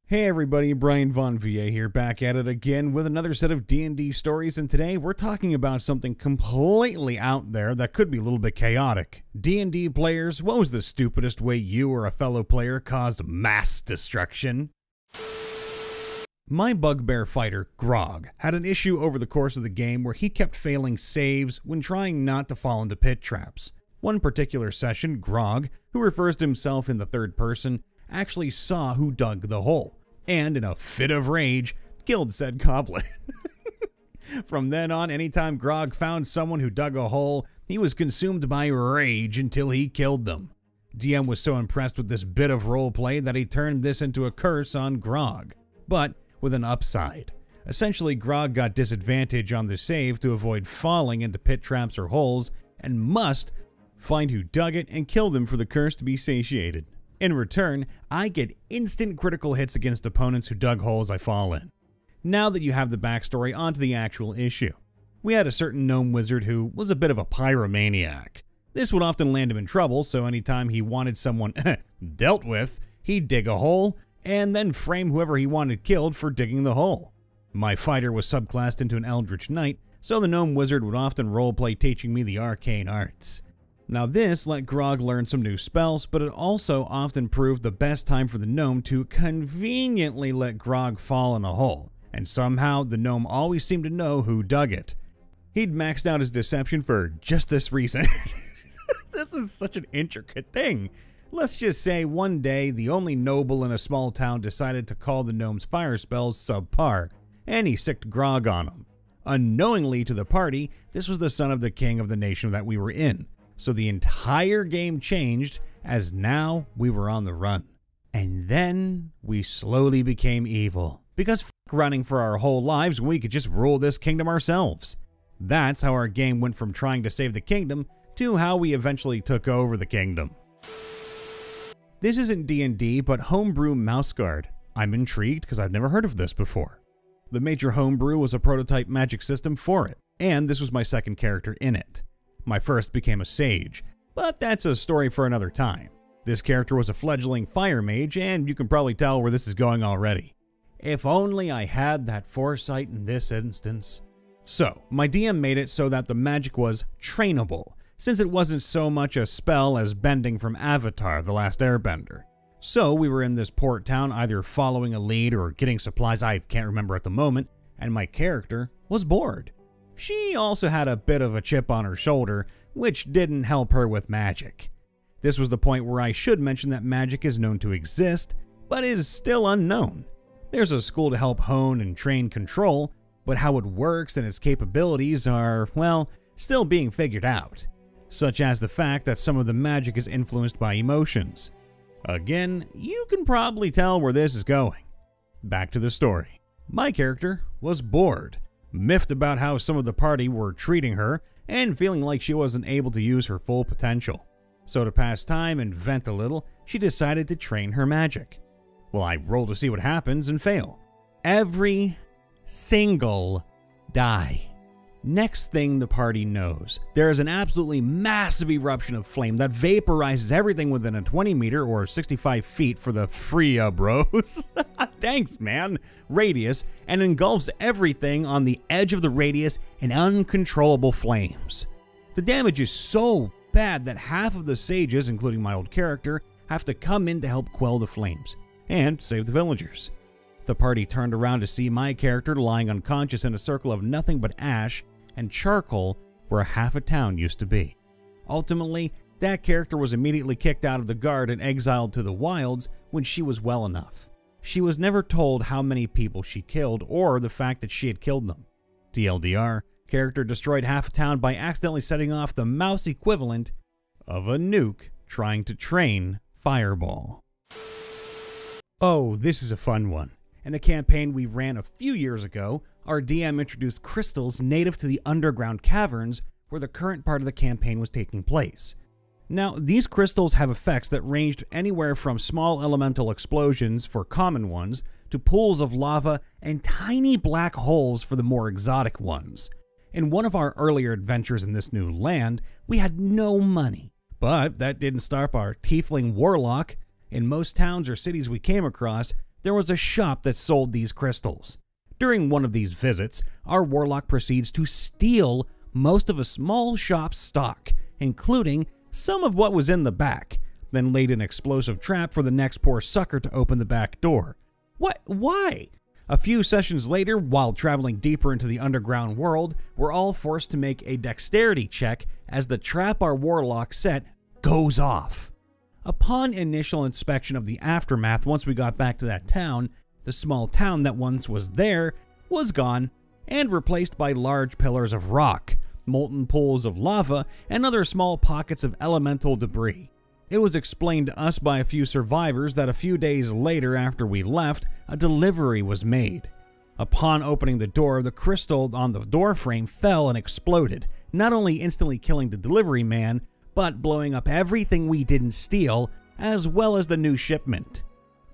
Hey everybody, Brian Von VA here, back at it again with another set of D&D stories, and today we're talking about something completely out there that could be a little bit chaotic. D&D Players, what was the stupidest way you or a fellow player caused mass destruction? My bugbear fighter, Grog, had an issue over the course of the game where he kept failing saves when trying not to fall into pit traps. One particular session, Grog, who refers to himself in the third person, actually saw who dug the hole, and in a fit of rage, killed said goblin. From then on, anytime Grog found someone who dug a hole, he was consumed by rage until he killed them. DM was so impressed with this bit of roleplay that he turned this into a curse on Grog, but with an upside. Essentially, Grog got disadvantage on the save to avoid falling into pit traps or holes, and must find who dug it and kill them for the curse to be satiated. In return, I get instant critical hits against opponents who dug holes I fall in. Now that you have the backstory, onto the actual issue. We had a certain gnome wizard who was a bit of a pyromaniac. This would often land him in trouble, so anytime he wanted someone dealt with, he'd dig a hole and then frame whoever he wanted killed for digging the hole. My fighter was subclassed into an eldritch knight, so the gnome wizard would often roleplay teaching me the arcane arts. Now this let Grog learn some new spells, but it also often proved the best time for the gnome to conveniently let Grog fall in a hole, and somehow the gnome always seemed to know who dug it. He'd maxed out his deception for just this reason. This is such an intricate thing. Let's just say one day the only noble in a small town decided to call the gnome's fire spells subpar, and he sicked Grog on him. Unknowingly to the party, this was the son of the king of the nation that we were in. So the entire game changed, as now we were on the run. And then we slowly became evil, because f*** running for our whole lives, we could just rule this kingdom ourselves. That's how our game went from trying to save the kingdom to how we eventually took over the kingdom. This isn't D&D, but Homebrew Mouse Guard. I'm intrigued because I've never heard of this before. The major homebrew was a prototype magic system for it, and this was my second character in it. My first became a sage, but that's a story for another time. This character was a fledgling fire mage, and you can probably tell where this is going already. If only I had that foresight in this instance. So, my DM made it so that the magic was trainable, since it wasn't so much a spell as bending from Avatar: The Last Airbender. So we were in this port town either following a lead or getting supplies, I can't remember at the moment, and my character was bored. She also had a bit of a chip on her shoulder, which didn't help her with magic. This was the point where I should mention that magic is known to exist, but is still unknown. There's a school to help hone and train control, but how it works and its capabilities are, well, still being figured out. Such as the fact that some of the magic is influenced by emotions. Again, you can probably tell where this is going. Back to the story. My character was bored, miffed about how some of the party were treating her, and feeling like she wasn't able to use her full potential. So to pass time and vent a little, she decided to train her magic. Well, I roll to see what happens and fail. Every single die. Next thing the party knows, there is an absolutely massive eruption of flame that vaporizes everything within a 20 meter or 65 feet for the free bros. Thanks, man. Radius, and engulfs everything on the edge of the radius in uncontrollable flames. The damage is so bad that half of the sages, including my old character, have to come in to help quell the flames and save the villagers. The party turned around to see my character lying unconscious in a circle of nothing but ash and charcoal where half a town used to be. Ultimately, that character was immediately kicked out of the guard and exiled to the wilds when she was well enough. She was never told how many people she killed or the fact that she had killed them. TLDR, character destroyed half a town by accidentally setting off the mouse equivalent of a nuke trying to train Fireball. Oh, this is a fun one. In a campaign we ran a few years ago, our DM introduced crystals native to the underground caverns where the current part of the campaign was taking place. Now, these crystals have effects that ranged anywhere from small elemental explosions for common ones to pools of lava and tiny black holes for the more exotic ones. In one of our earlier adventures in this new land, we had no money, but that didn't stop our tiefling warlock. In most towns or cities we came across, there was a shop that sold these crystals. During one of these visits, our warlock proceeds to steal most of a small shop's stock, including some of what was in the back, then laid an explosive trap for the next poor sucker to open the back door. What? Why? A few sessions later, while traveling deeper into the underground world, we're all forced to make a dexterity check as the trap our warlock set goes off. Upon initial inspection of the aftermath, once we got back to that town, the small town that once was there was gone and replaced by large pillars of rock, molten pools of lava, and other small pockets of elemental debris. It was explained to us by a few survivors that a few days later after we left, a delivery was made. Upon opening the door, the crystal on the door frame fell and exploded, not only instantly killing the delivery man, but blowing up everything we didn't steal, as well as the new shipment.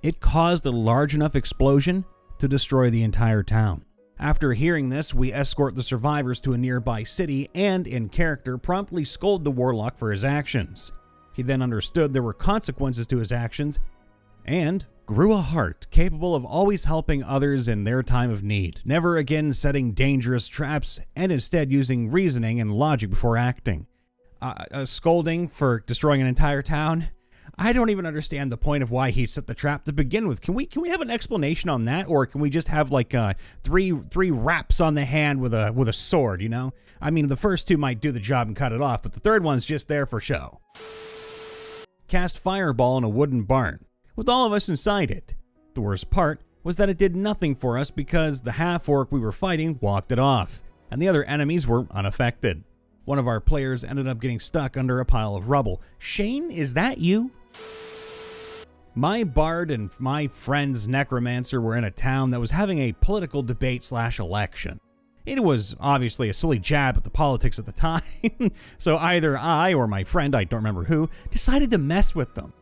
It caused a large enough explosion to destroy the entire town. After hearing this, we escort the survivors to a nearby city and, in character, promptly scold the warlock for his actions. He then understood there were consequences to his actions and grew a heart capable of always helping others in their time of need, never again setting dangerous traps and instead using reasoning and logic before acting. A scolding for destroying an entire town? I don't even understand the point of why he set the trap to begin with. Can we have an explanation on that, or can we just have like three raps on the hand with a sword? You know, I mean, the first two might do the job and cut it off, but the third one's just there for show. Cast fireball in a wooden barn, with all of us inside it. The worst part was that it did nothing for us because the half-orc we were fighting walked it off, and the other enemies were unaffected. One of our players ended up getting stuck under a pile of rubble. Shane, is that you? My bard and my friend's necromancer were in a town that was having a political debate/election. It was obviously a silly jab at the politics at the time, so either I or my friend, I don't remember who, decided to mess with them.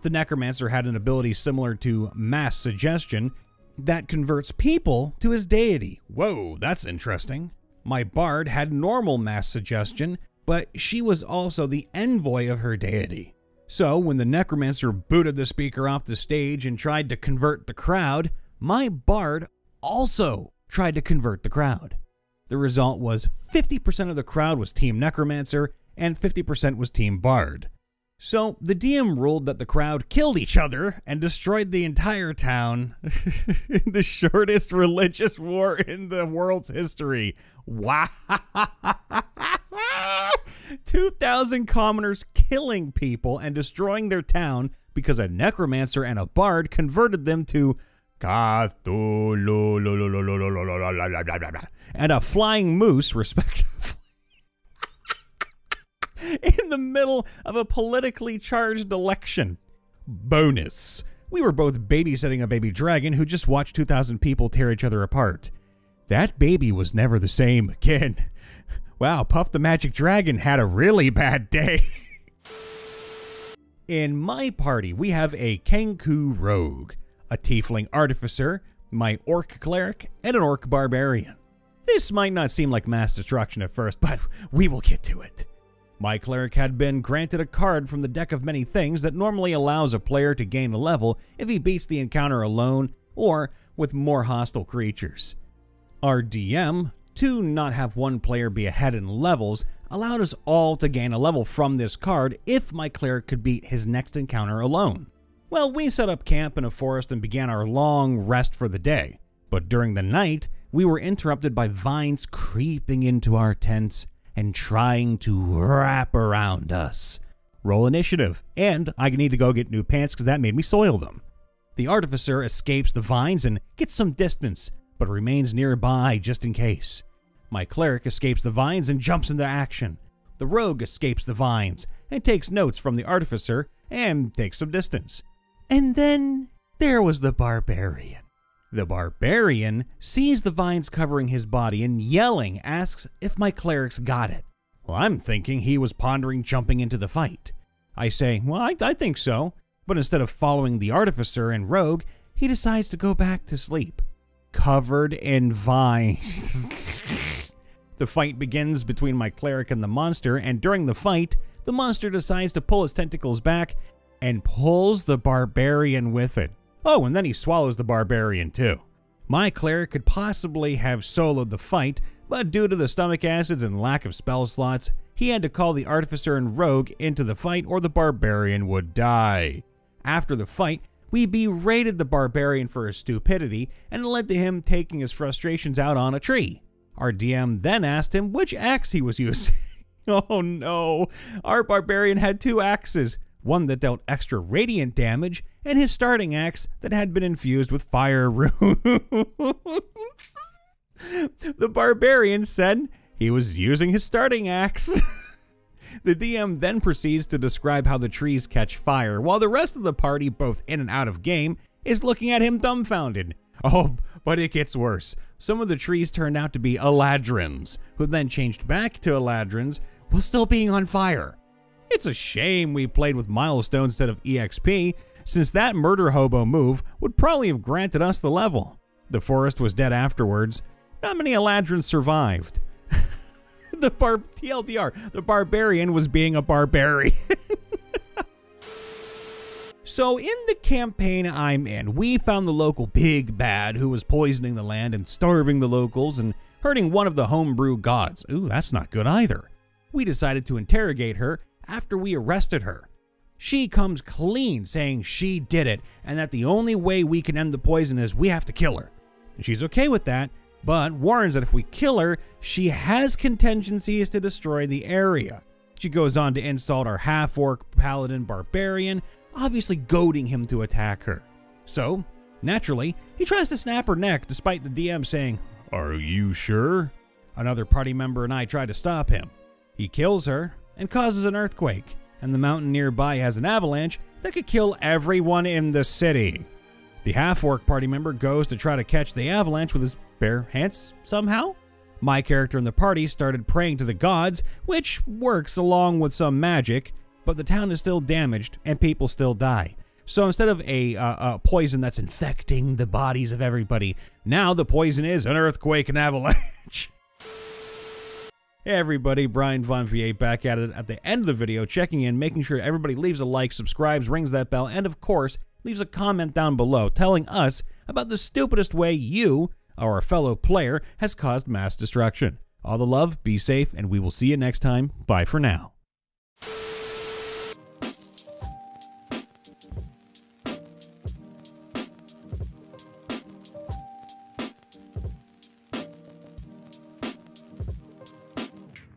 The necromancer had an ability similar to mass suggestion that converts people to his deity. Whoa, that's interesting. My bard had normal mass suggestion, but she was also the envoy of her deity. So when the necromancer booted the speaker off the stage and tried to convert the crowd, my bard also tried to convert the crowd. The result was 50% of the crowd was Team Necromancer and 50% was Team Bard. So the DM ruled that the crowd killed each other and destroyed the entire town. The shortest religious war in the world's history. Wow. 2,000 commoners killing people and destroying their town because a necromancer and a bard converted them to Cthulhu and a flying moose, respectively. In the middle of a politically charged election. Bonus. We were both babysitting a baby dragon who just watched 2,000 people tear each other apart. That baby was never the same again. Wow, Puff the Magic Dragon had a really bad day. In my party, we have a Kenku Rogue, a Tiefling Artificer, my Orc Cleric, and an Orc Barbarian. This might not seem like mass destruction at first, but we will get to it. My cleric had been granted a card from the deck of many things that normally allows a player to gain a level if he beats the encounter alone or with more hostile creatures. Our DM, to not have one player be ahead in levels, allowed us all to gain a level from this card if my cleric could beat his next encounter alone. Well, we set up camp in a forest and began our long rest for the day, but during the night, we were interrupted by vines creeping into our tents and trying to wrap around us. Roll initiative, and I need to go get new pants because that made me soil them. The artificer escapes the vines and gets some distance, but remains nearby just in case. My cleric escapes the vines and jumps into action. The rogue escapes the vines and takes notes from the artificer and takes some distance. And then there was the barbarian. The barbarian sees the vines covering his body and yelling asks if my cleric's got it. Well, I'm thinking he was pondering jumping into the fight. I say, well, I think so, but instead of following the artificer and rogue, he decides to go back to sleep, covered in vines. The fight begins between my cleric and the monster, and during the fight, the monster decides to pull his tentacles back and pulls the barbarian with it. Oh, and then he swallows the barbarian too. My cleric could possibly have soloed the fight, but due to the stomach acids and lack of spell slots, he had to call the artificer and rogue into the fight or the barbarian would die. After the fight, we berated the barbarian for his stupidity and it led to him taking his frustrations out on a tree. Our DM then asked him which axe he was using. Oh no, our barbarian had 2 axes, one that dealt extra radiant damage, and his starting axe that had been infused with fire runes. The barbarian said he was using his starting axe. The DM then proceeds to describe how the trees catch fire, while the rest of the party, both in and out of game, is looking at him dumbfounded. Oh, but it gets worse. Some of the trees turned out to be Eladrins, who then changed back to Eladrins while still being on fire. It's a shame we played with milestones instead of EXP, since that murder hobo move would probably have granted us the level. The forest was dead afterwards. Not many Eladrins survived. TLDR, the barbarian was being a barbarian. So in the campaign I'm in, we found the local big bad who was poisoning the land and starving the locals and hurting one of the homebrew gods. Ooh, that's not good either. We decided to interrogate her after we arrested her. She comes clean saying she did it and that the only way we can end the poison is we have to kill her. And she's okay with that, but warns that if we kill her, she has contingencies to destroy the area. She goes on to insult our half-orc paladin barbarian, obviously goading him to attack her. So, naturally, he tries to snap her neck despite the DM saying, "Are you sure?" Another party member and I try to stop him. He kills her and causes an earthquake, and the mountain nearby has an avalanche that could kill everyone in the city. The half-orc party member goes to try to catch the avalanche with his bare hands somehow. My character in the party started praying to the gods, which works along with some magic, but the town is still damaged and people still die. So instead of a poison that's infecting the bodies of everybody, now the poison is an earthquake and avalanche. Hey everybody, Brian Von VA back at it at the end of the video, checking in, making sure everybody leaves a like, subscribes, rings that bell, and of course, leaves a comment down below telling us about the stupidest way you, our fellow player, has caused mass destruction. All the love, be safe, and we will see you next time. Bye for now.